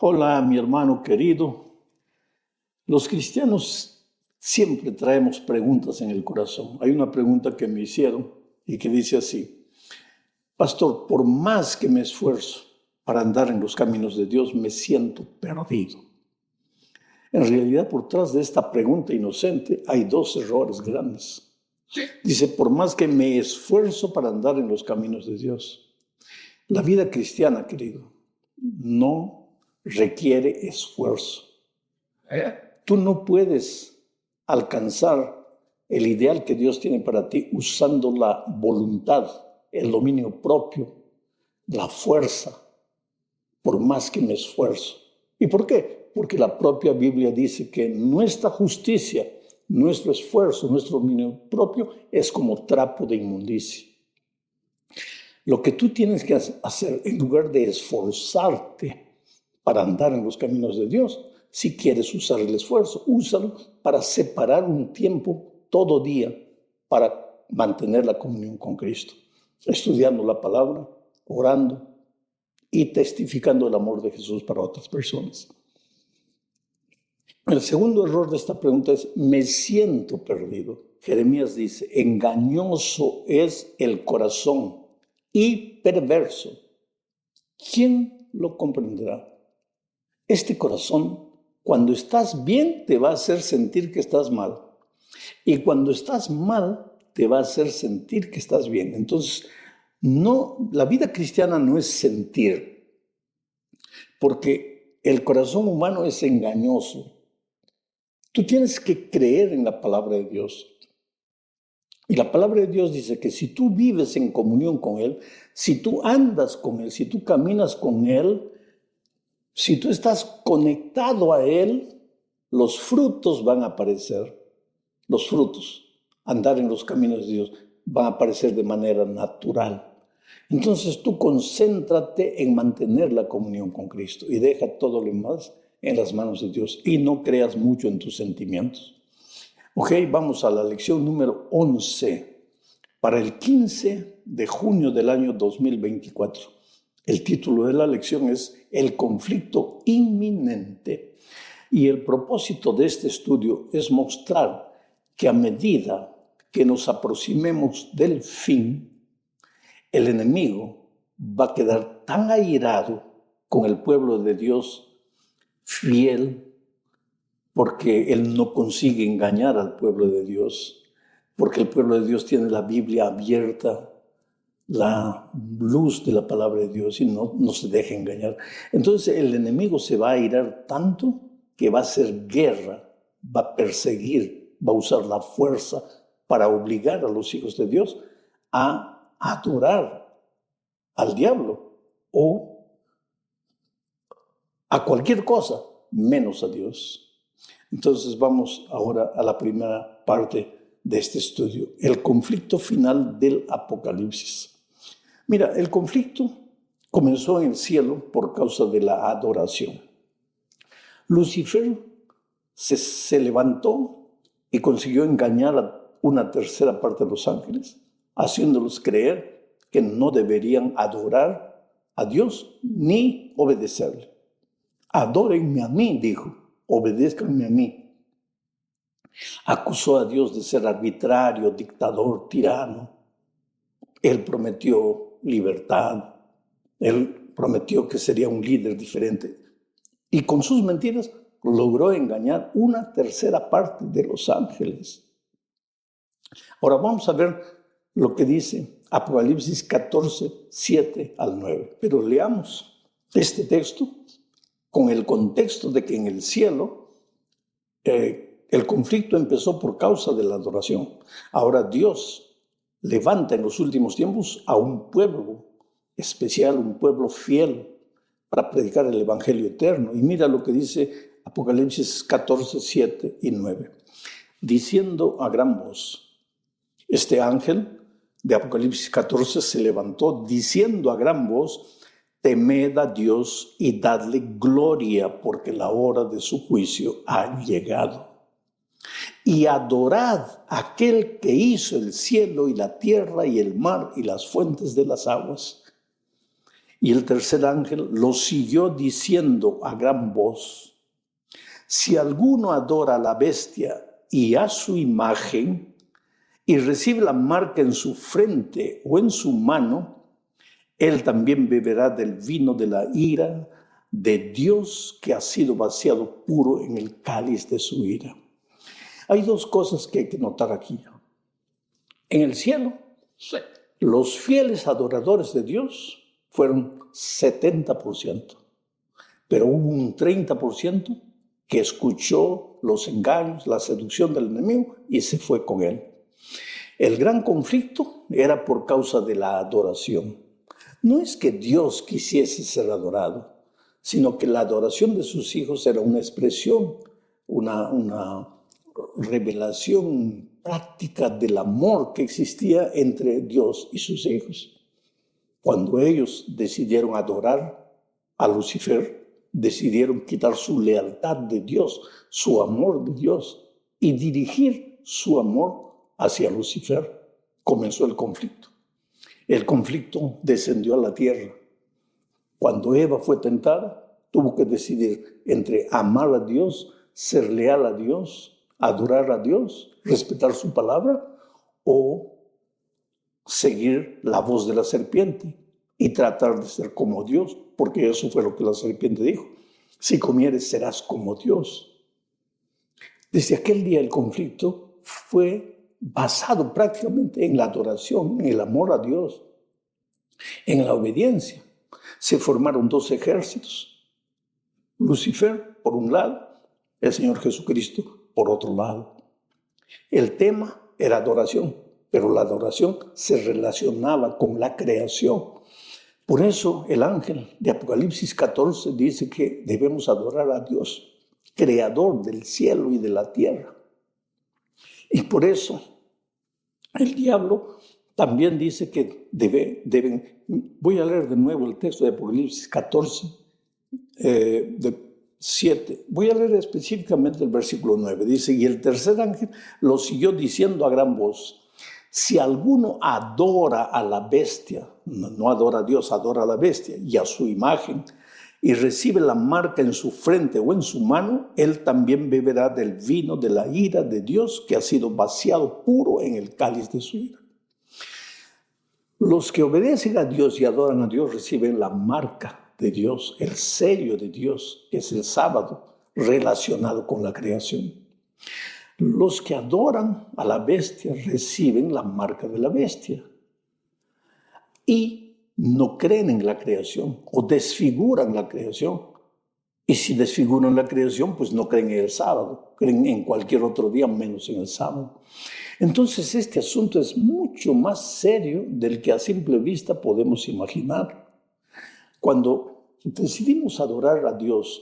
Hola, mi hermano querido. Los cristianos siempre traemos preguntas en el corazón. Hay una pregunta que me hicieron y que dice así: Pastor, por más que me esfuerzo para andar en los caminos de Dios, me siento perdido. En realidad, por detrás de esta pregunta inocente hay dos errores grandes. Dice, por más que me esfuerzo para andar en los caminos de Dios. La vida cristiana, querido, no requiere esfuerzo. Tú no puedes alcanzar el ideal que Dios tiene para ti usando la voluntad, el dominio propio, la fuerza, por más que me esfuerzo. ¿Y por qué? Porque la propia Biblia dice que nuestra justicia, nuestro esfuerzo, nuestro dominio propio es como trapo de inmundicia. Lo que tú tienes que hacer, en lugar de esforzarte para andar en los caminos de Dios, si quieres usar el esfuerzo, úsalo para separar un tiempo todo día para mantener la comunión con Cristo, estudiando la palabra, orando y testificando el amor de Jesús para otras personas. El segundo error de esta pregunta es, me siento perdido. Jeremías dice, engañoso es el corazón y perverso. ¿Quién lo comprenderá? Este corazón, cuando estás bien, te va a hacer sentir que estás mal. Y cuando estás mal, te va a hacer sentir que estás bien. Entonces, la vida cristiana no es sentir, porque el corazón humano es engañoso. Tú tienes que creer en la palabra de Dios. Y la palabra de Dios dice que si tú vives en comunión con Él, si tú andas con Él, si tú caminas con Él, si tú estás conectado a Él, los frutos van a aparecer. Los frutos, andar en los caminos de Dios, van a aparecer de manera natural. Entonces tú concéntrate en mantener la comunión con Cristo y deja todo lo demás en las manos de Dios y no creas mucho en tus sentimientos. Ok, vamos a la lección número 11 para el 15 de junio del año 2024. El título de la lección es El conflicto inminente. Y el propósito de este estudio es mostrar que a medida que nos aproximemos del fin, el enemigo va a quedar tan airado con el pueblo de Dios fiel, porque él no consigue engañar al pueblo de Dios, porque el pueblo de Dios tiene la Biblia abierta, la luz de la palabra de Dios y no se deja engañar. Entonces el enemigo se va a airar tanto que va a hacer guerra, va a perseguir, va a usar la fuerza para obligar a los hijos de Dios a adorar al diablo o a cualquier cosa menos a Dios. Entonces vamos ahora a la primera parte de este estudio, el conflicto final del Apocalipsis. Mira, el conflicto comenzó en el cielo por causa de la adoración. Lucifer se levantó y consiguió engañar a una tercera parte de los ángeles, haciéndolos creer que no deberían adorar a Dios ni obedecerle. Adórenme a mí, dijo, obedézcanme a mí. Acusó a Dios de ser arbitrario, dictador, tirano. Él prometió libertad, él prometió que sería un líder diferente. Y con sus mentiras logró engañar una tercera parte de los ángeles. Ahora vamos a ver lo que dice Apocalipsis 14, 7 al 9. Pero leamos este texto con el contexto de que en el cielo el conflicto empezó por causa de la adoración. Ahora Dios levanta en los últimos tiempos a un pueblo especial, un pueblo fiel para predicar el evangelio eterno. Y mira lo que dice Apocalipsis 14, 7 y 9. Diciendo a gran voz, este ángel de Apocalipsis 14 se levantó diciendo a gran voz, temed a Dios y dadle gloria porque la hora de su juicio ha llegado. Y adorad a aquel que hizo el cielo y la tierra y el mar y las fuentes de las aguas. Y el tercer ángel lo siguió diciendo a gran voz: si alguno adora a la bestia y a su imagen, y recibe la marca en su frente o en su mano, él también beberá del vino de la ira de Dios, que ha sido vaciado puro en el cáliz de su ira. Hay dos cosas que hay que notar aquí. En el cielo, los fieles adoradores de Dios fueron 70%, pero hubo un 30% que escuchó los engaños, la seducción del enemigo y se fue con él. El gran conflicto era por causa de la adoración. No es que Dios quisiese ser adorado, sino que la adoración de sus hijos era una expresión, una revelación práctica del amor que existía entre Dios y sus hijos. Cuando ellos decidieron adorar a Lucifer, decidieron quitar su lealtad de Dios, su amor de Dios, y dirigir su amor hacia Lucifer. Comenzó el conflicto. El conflicto descendió a la tierra. Cuando Eva fue tentada, tuvo que decidir entre amar a Dios, ser leal a Dios, adorar a Dios, respetar su palabra, o seguir la voz de la serpiente y tratar de ser como Dios, porque eso fue lo que la serpiente dijo: si comieres serás como Dios. Desde aquel día el conflicto fue basado prácticamente en la adoración, en el amor a Dios, en la obediencia. Se formaron dos ejércitos: Lucifer por un lado, el Señor Jesucristo por otro lado. El tema era adoración, pero la adoración se relacionaba con la creación. Por eso el ángel de Apocalipsis 14 dice que debemos adorar a Dios, creador del cielo y de la tierra. Y por eso el diablo también dice que deben. Voy a leer de nuevo el texto de Apocalipsis 14, de 7. Voy a leer específicamente el versículo 9. Dice: y el tercer ángel lo siguió diciendo a gran voz: si alguno adora a la bestia, no adora a Dios, adora a la bestia y a su imagen, y recibe la marca en su frente o en su mano, él también beberá del vino de la ira de Dios, que ha sido vaciado puro en el cáliz de su ira. Los que obedecen a Dios y adoran a Dios reciben la marca de Dios, el sello de Dios, que es el sábado, relacionado con la creación. Los que adoran a la bestia reciben la marca de la bestia y no creen en la creación o desfiguran la creación. Y si desfiguran la creación, pues no creen en el sábado, creen en cualquier otro día menos en el sábado. Entonces este asunto es mucho más serio del que a simple vista podemos imaginar. Cuando decidimos adorar a Dios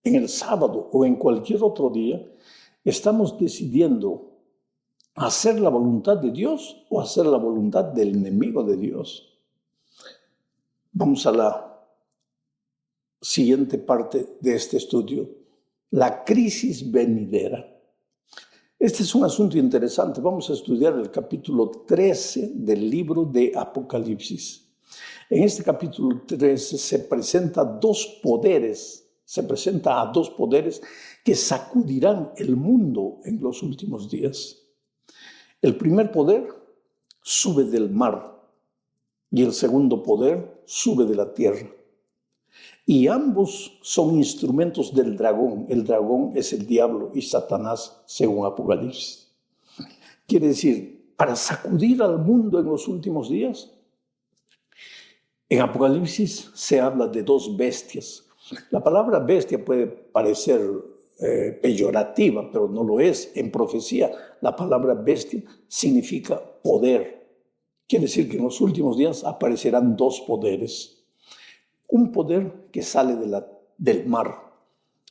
en el sábado o en cualquier otro día, estamos decidiendo hacer la voluntad de Dios o hacer la voluntad del enemigo de Dios. Vamos a la siguiente parte de este estudio: la crisis venidera. Este es un asunto interesante. Vamos a estudiar el capítulo 13 del libro de Apocalipsis. En este capítulo 13 se presenta a dos poderes que sacudirán el mundo en los últimos días. El primer poder sube del mar y el segundo poder sube de la tierra. Y ambos son instrumentos del dragón. El dragón es el diablo y Satanás, según Apocalipsis. Quiere decir, para sacudir al mundo en los últimos días, en Apocalipsis se habla de dos bestias. La palabra bestia puede parecer peyorativa, pero no lo es. En profecía, la palabra bestia significa poder. Quiere decir que en los últimos días aparecerán dos poderes. Un poder que sale del mar.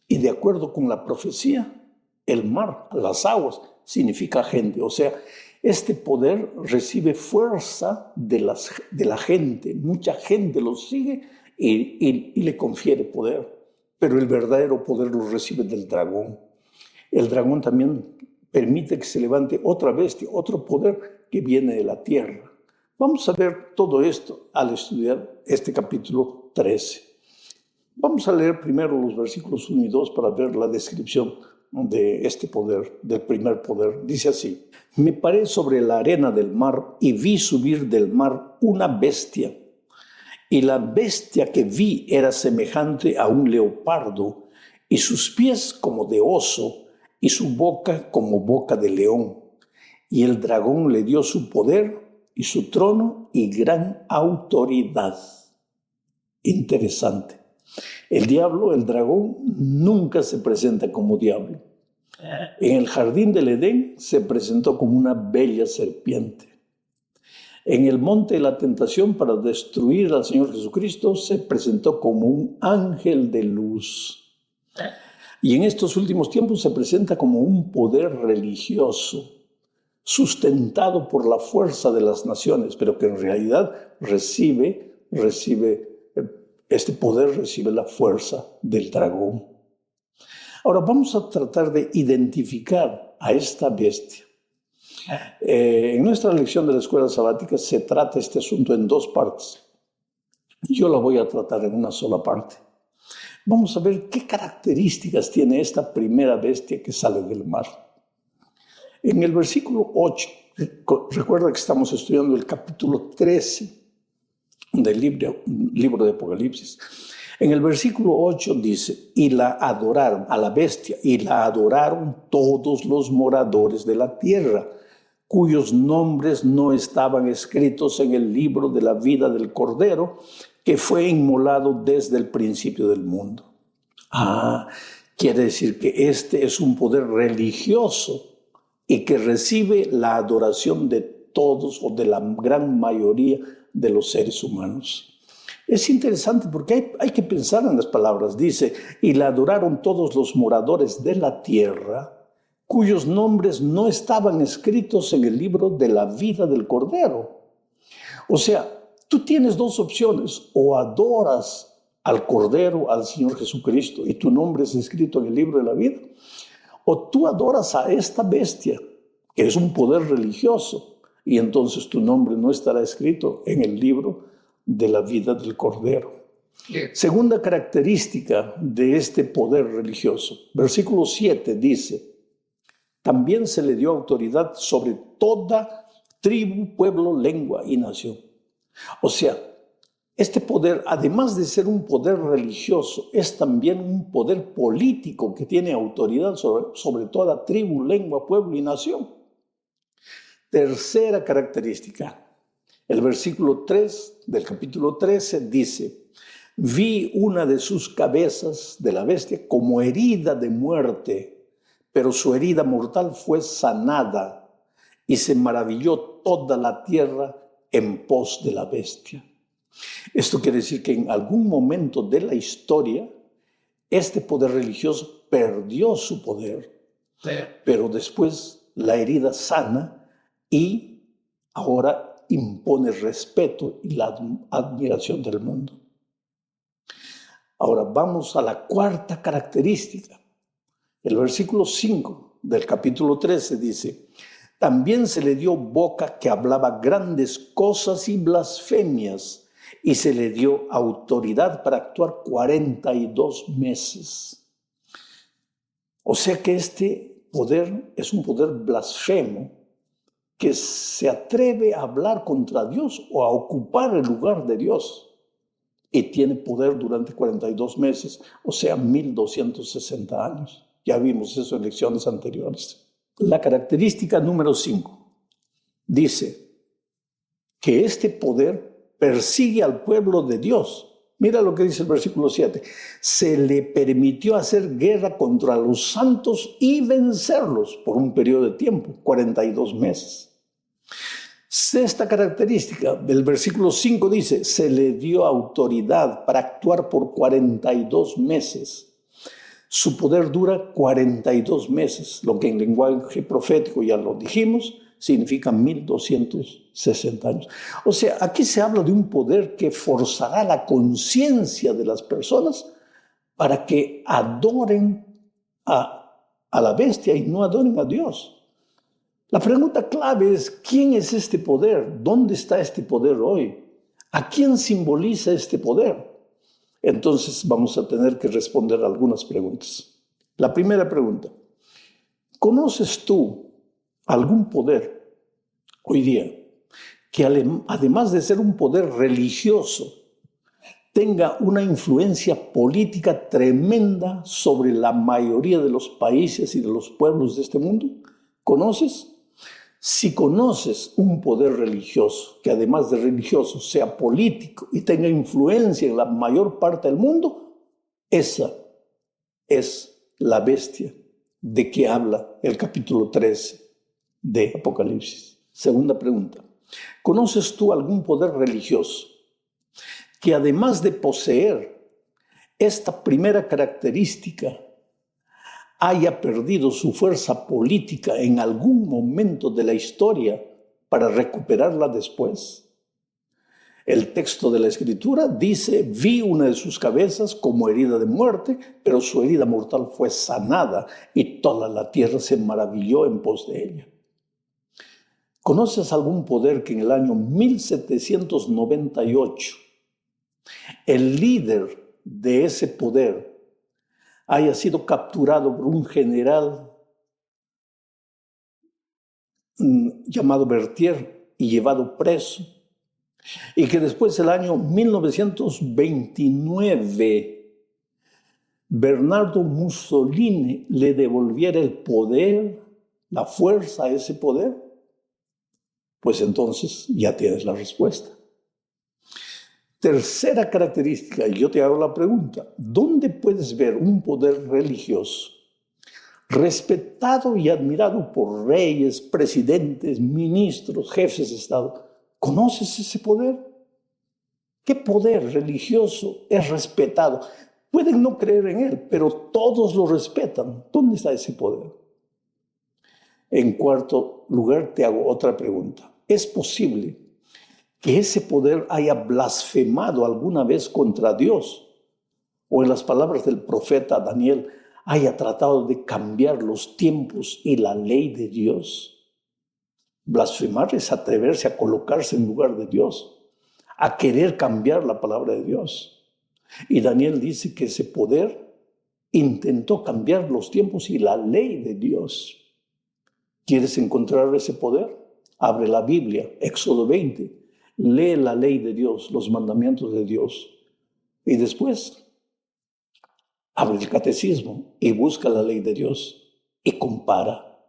Y de acuerdo con la profecía, el mar, las aguas, significa gente. O sea, este poder recibe fuerza de la gente. Mucha gente lo sigue y le confiere poder. Pero el verdadero poder lo recibe del dragón. El dragón también permite que se levante otra bestia, otro poder que viene de la tierra. Vamos a ver todo esto al estudiar este capítulo 13. Vamos a leer primero los versículos 1 y 2 para ver la descripción de este poder, del primer poder. Dice así: me paré sobre la arena del mar y vi subir del mar una bestia. Y la bestia que vi era semejante a un leopardo, y sus pies como de oso, y su boca como boca de león. Y el dragón le dio su poder y su trono y gran autoridad. Interesante. El diablo, el dragón, nunca se presenta como diablo. En el jardín del Edén se presentó como una bella serpiente. En el monte de la tentación para destruir al Señor Jesucristo se presentó como un ángel de luz. Y en estos últimos tiempos se presenta como un poder religioso, sustentado por la fuerza de las naciones, pero que en realidad este poder recibe la fuerza del dragón. Ahora vamos a tratar de identificar a esta bestia. En nuestra lección de la escuela sabática se trata este asunto en dos partes. Yo la voy a tratar en una sola parte. Vamos a ver qué características tiene esta primera bestia que sale del mar. En el versículo 8, recuerda que estamos estudiando el capítulo 13 del libro de Apocalipsis. En el versículo 8 dice: y la adoraron, a la bestia, y la adoraron todos los moradores de la tierra, cuyos nombres no estaban escritos en el libro de la vida del Cordero, que fue inmolado desde el principio del mundo. Quiere decir que este es un poder religioso y que recibe la adoración de todos o de la gran mayoría de los seres humanos. Es interesante porque hay que pensar en las palabras. Dice: y la adoraron todos los moradores de la tierra, cuyos nombres no estaban escritos en el libro de la vida del Cordero. O sea, tú tienes dos opciones: o adoras al Cordero, al Señor Jesucristo, y tu nombre es escrito en el libro de la vida, o tú adoras a esta bestia, que es un poder religioso, y entonces tu nombre no estará escrito en el libro de la vida del Cordero. Segunda característica de este poder religioso. Versículo 7 dice: también se le dio autoridad sobre toda tribu, pueblo, lengua y nación. O sea, este poder, además de ser un poder religioso, es también un poder político que tiene autoridad sobre toda tribu, lengua, pueblo y nación. Tercera característica. El versículo 3 del capítulo 13 dice: vi una de sus cabezas de la bestia como herida de muerte, pero su herida mortal fue sanada, y se maravilló toda la tierra en pos de la bestia. Esto quiere decir que en algún momento de la historia este poder religioso perdió su poder, pero después la herida sana y ahora impone respeto y la admiración del mundo. Ahora vamos a la cuarta característica. El versículo 5 del capítulo 13 dice: también se le dio boca que hablaba grandes cosas y blasfemias, y se le dio autoridad para actuar 42 meses. O sea que este poder es un poder blasfemo, que se atreve a hablar contra Dios o a ocupar el lugar de Dios, y tiene poder durante 42 meses, o sea, 1260 años. Ya vimos eso en lecciones anteriores. La característica número 5 dice que este poder persigue al pueblo de Dios. Mira lo que dice el versículo 7. Se le permitió hacer guerra contra los santos y vencerlos por un periodo de tiempo, 42 meses. Sexta característica del versículo 5 dice: se le dio autoridad para actuar por 42 meses. Su poder dura 42 meses, lo que en lenguaje profético, ya lo dijimos, significa 1260 años. O sea, aquí se habla de un poder que forzará la conciencia de las personas para que adoren a la bestia y no adoren a Dios. La pregunta clave es, ¿quién es este poder? ¿Dónde está este poder hoy? ¿A quién simboliza este poder? Entonces vamos a tener que responder algunas preguntas. La primera pregunta, ¿conoces tú algún poder hoy día que además de ser un poder religioso, tenga una influencia política tremenda sobre la mayoría de los países y de los pueblos de este mundo? ¿Conoces? Si conoces un poder religioso, que además de religioso sea político y tenga influencia en la mayor parte del mundo, esa es la bestia de que habla el capítulo 13 de Apocalipsis. Segunda pregunta, ¿conoces tú algún poder religioso que además de poseer esta primera característica, haya perdido su fuerza política en algún momento de la historia para recuperarla después? El texto de la Escritura dice, vi una de sus cabezas como herida de muerte, pero su herida mortal fue sanada y toda la tierra se maravilló en pos de ella. ¿Conoces algún poder que en el año 1798 el líder de ese poder haya sido capturado por un general llamado Berthier y llevado preso, y que después del año 1929 Bernardo Mussolini le devolviera el poder, la fuerza a ese poder? Pues entonces ya tienes la respuesta. Tercera característica, y yo te hago la pregunta, ¿dónde puedes ver un poder religioso respetado y admirado por reyes, presidentes, ministros, jefes de Estado? ¿Conoces ese poder? ¿Qué poder religioso es respetado? Pueden no creer en él, pero todos lo respetan. ¿Dónde está ese poder? En cuarto lugar, te hago otra pregunta. ¿Es posible que ese poder haya blasfemado alguna vez contra Dios? O en las palabras del profeta Daniel, haya tratado de cambiar los tiempos y la ley de Dios. Blasfemar es atreverse a colocarse en lugar de Dios, a querer cambiar la palabra de Dios. Y Daniel dice que ese poder intentó cambiar los tiempos y la ley de Dios. ¿Quieres encontrar ese poder? Abre la Biblia, Éxodo 20, lee la ley de Dios, los mandamientos de Dios. Y después, abre el catecismo y busca la ley de Dios y compara.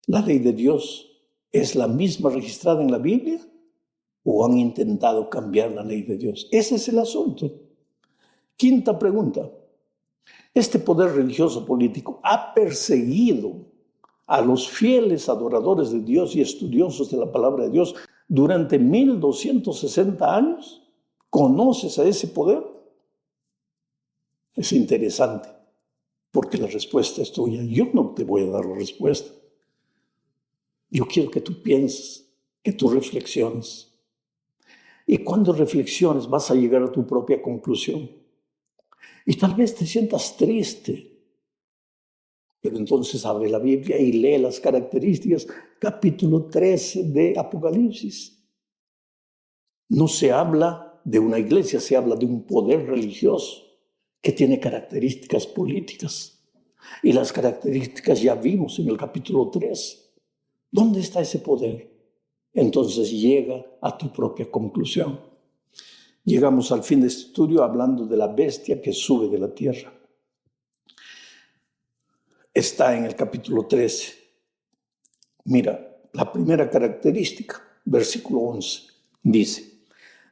¿La ley de Dios es la misma registrada en la Biblia o han intentado cambiar la ley de Dios? Ese es el asunto. Quinta pregunta. Este poder religioso político ha perseguido a los fieles adoradores de Dios y estudiosos de la palabra de Dios durante 1260 años. ¿Conoces a ese poder? Es interesante, porque la respuesta es tuya. Yo no te voy a dar la respuesta. Yo quiero que tú pienses, que tú reflexiones. Y cuando reflexiones vas a llegar a tu propia conclusión. Y tal vez te sientas triste. Pero entonces abre la Biblia y lee las características, capítulo 13 de Apocalipsis. No se habla de una iglesia, se habla de un poder religioso que tiene características políticas. Y las características ya vimos en el capítulo 13. ¿Dónde está ese poder? Entonces llega a tu propia conclusión. Llegamos al fin de este estudio hablando de la bestia que sube de la tierra. Está en el capítulo 13. Mira, la primera característica, versículo 11, dice: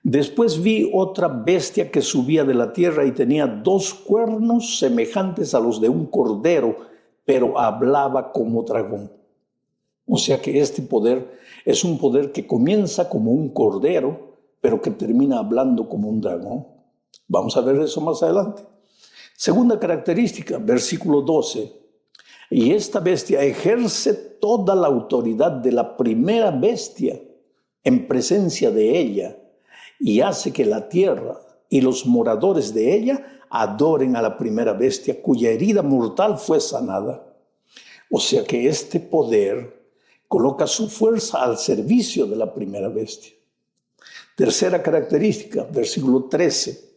después vi otra bestia que subía de la tierra y tenía 2 cuernos semejantes a los de un cordero, pero hablaba como dragón. O sea que este poder es un poder que comienza como un cordero, pero que termina hablando como un dragón. Vamos a ver eso más adelante. Segunda característica, versículo 12. Y esta bestia ejerce toda la autoridad de la primera bestia en presencia de ella y hace que la tierra y los moradores de ella adoren a la primera bestia cuya herida mortal fue sanada. O sea que este poder coloca su fuerza al servicio de la primera bestia. Tercera característica, versículo 13.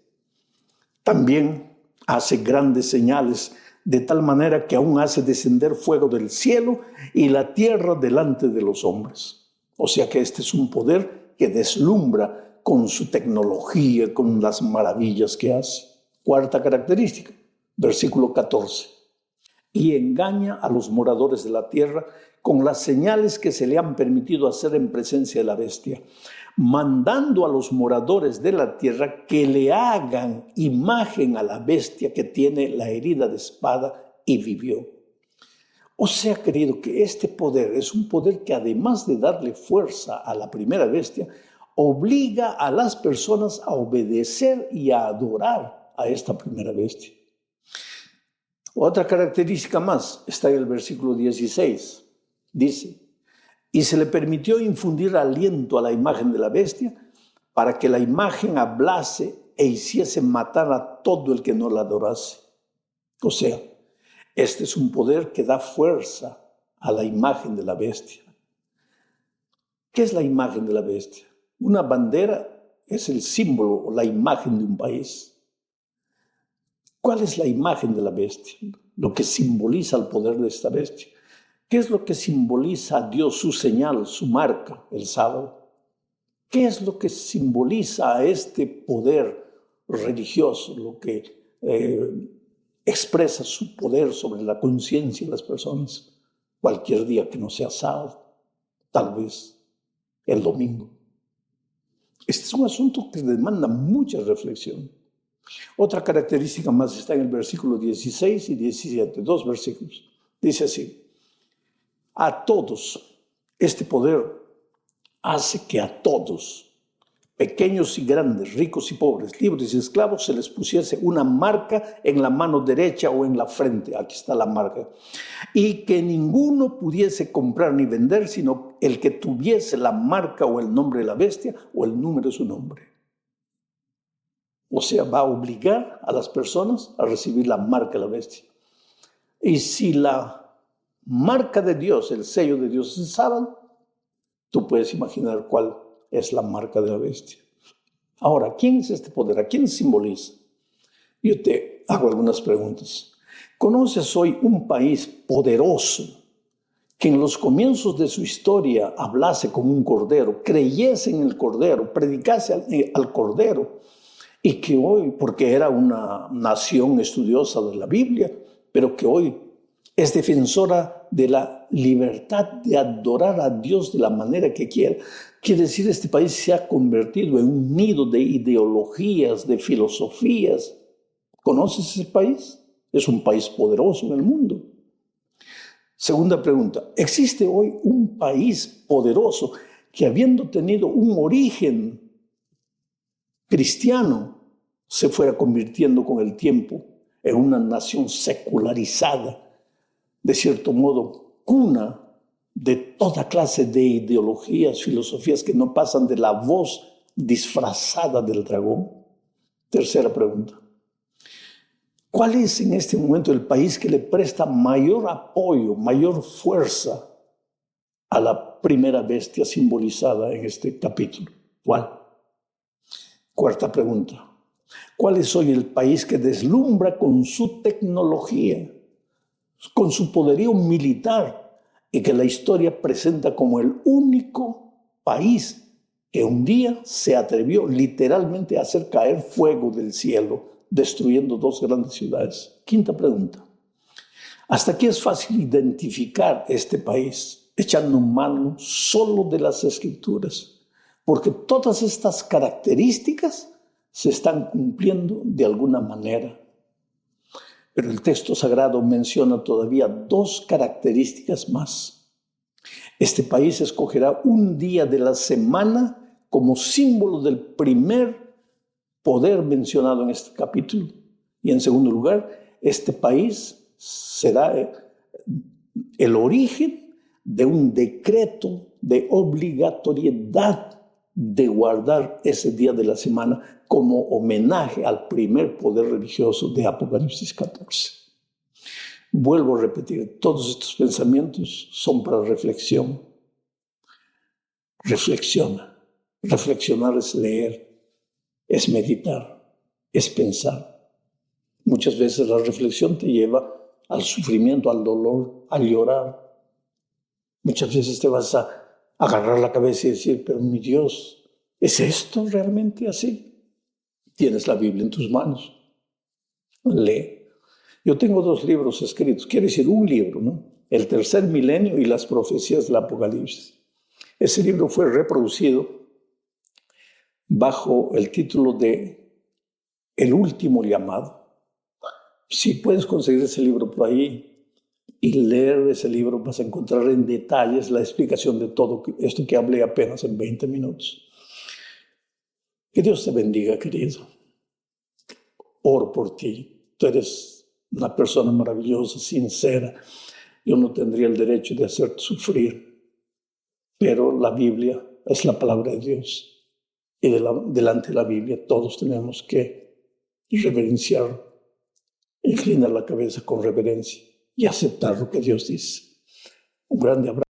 También hace grandes señales, de tal manera que aún hace descender fuego del cielo y la tierra delante de los hombres. O sea que este es un poder que deslumbra con su tecnología, con las maravillas que hace. Cuarta característica, versículo 14. Y engaña a los moradores de la tierra con las señales que se le han permitido hacer en presencia de la bestia, mandando a los moradores de la tierra que le hagan imagen a la bestia que tiene la herida de espada y vivió. O sea, querido, que este poder es un poder que, además de darle fuerza a la primera bestia, obliga a las personas a obedecer y a adorar a esta primera bestia. Otra característica más está en el versículo 16. Dice: y se le permitió infundir aliento a la imagen de la bestia para que la imagen hablase e hiciese matar a todo el que no la adorase. O sea, este es un poder que da fuerza a la imagen de la bestia. ¿Qué es la imagen de la bestia? Una bandera es el símbolo o la imagen de un país. ¿Cuál es la imagen de la bestia? Lo que simboliza el poder de esta bestia. ¿Qué es lo que simboliza a Dios, su señal, su marca, el sábado? ¿Qué es lo que simboliza a este poder religioso, lo que expresa su poder sobre la conciencia de las personas? Cualquier día que no sea sábado, tal vez el domingo. Este es un asunto que demanda mucha reflexión. Otra característica más está en el versículo 16 y 17, 2 versículos. Dice así: a todos, este poder hace que a todos, pequeños y grandes, ricos y pobres, libres y esclavos, se les pusiese una marca en la mano derecha o en la frente. Aquí está la marca. Y que ninguno pudiese comprar ni vender, sino el que tuviese la marca o el nombre de la bestia o el número de su nombre. O sea, va a obligar a las personas a recibir la marca de la bestia. Y si la marca de Dios, el sello de Dios es el sábado, tú puedes imaginar cuál es la marca de la bestia. Ahora, ¿quién es este poder? ¿A quién simboliza? Yo te hago algunas preguntas. ¿Conoces hoy un país poderoso que en los comienzos de su historia hablase como un cordero, creyese en el cordero, predicase al cordero, y que hoy, porque era una nación estudiosa de la Biblia, pero que hoy es defensora de la libertad de adorar a Dios de la manera que quiera? Quiere decir, este país se ha convertido en un nido de ideologías, de filosofías. ¿Conoces ese país? Es un país poderoso en el mundo. Segunda pregunta: ¿existe hoy un país poderoso que, habiendo tenido un origen cristiano, se fuera convirtiendo con el tiempo en una nación secularizada, de cierto modo cuna de toda clase de ideologías, filosofías que no pasan de la voz disfrazada del dragón? Tercera pregunta: ¿cuál es en este momento el país que le presta mayor apoyo, mayor fuerza a la primera bestia simbolizada en este capítulo? ¿Cuál? Cuarta pregunta: ¿cuál es hoy el país que deslumbra con su tecnología, con su poderío militar, y que la historia presenta como el único país que un día se atrevió literalmente a hacer caer fuego del cielo, destruyendo 2 grandes ciudades? Quinta pregunta: hasta aquí es fácil identificar este país echando mano solo de las Escrituras, porque todas estas características se están cumpliendo de alguna manera. Pero el texto sagrado menciona todavía 2 características más. Este país escogerá un día de la semana como símbolo del primer poder mencionado en este capítulo. Y en segundo lugar, este país será el origen de un decreto de obligatoriedad de guardar ese día de la semana como homenaje al primer poder religioso de Apocalipsis 14. Vuelvo a repetir, todos estos pensamientos son para reflexión. reflexiona. Reflexionar es leer, es meditar, es pensar. Muchas veces la reflexión te lleva al sufrimiento, al dolor, a llorar. Muchas veces te vas a agarrar la cabeza y decir, pero mi Dios, ¿es esto realmente así? Tienes la Biblia en tus manos. Lee. Yo tengo 2 libros escritos, quiere decir un libro, ¿no? El tercer milenio y las profecías del Apocalipsis. Ese libro fue reproducido bajo el título de El último llamado. Si puedes conseguir ese libro por ahí y leer ese libro, vas a encontrar en detalles la explicación de todo esto que hablé apenas en 20 minutos. Que Dios te bendiga, querido. Oro por ti. Tú eres una persona maravillosa, sincera. Yo no tendría el derecho de hacerte sufrir, pero la Biblia es la palabra de Dios. Y delante de la Biblia todos tenemos que reverenciar, inclinar la cabeza con reverencia y aceptar lo que Dios dice. Un grande abrazo.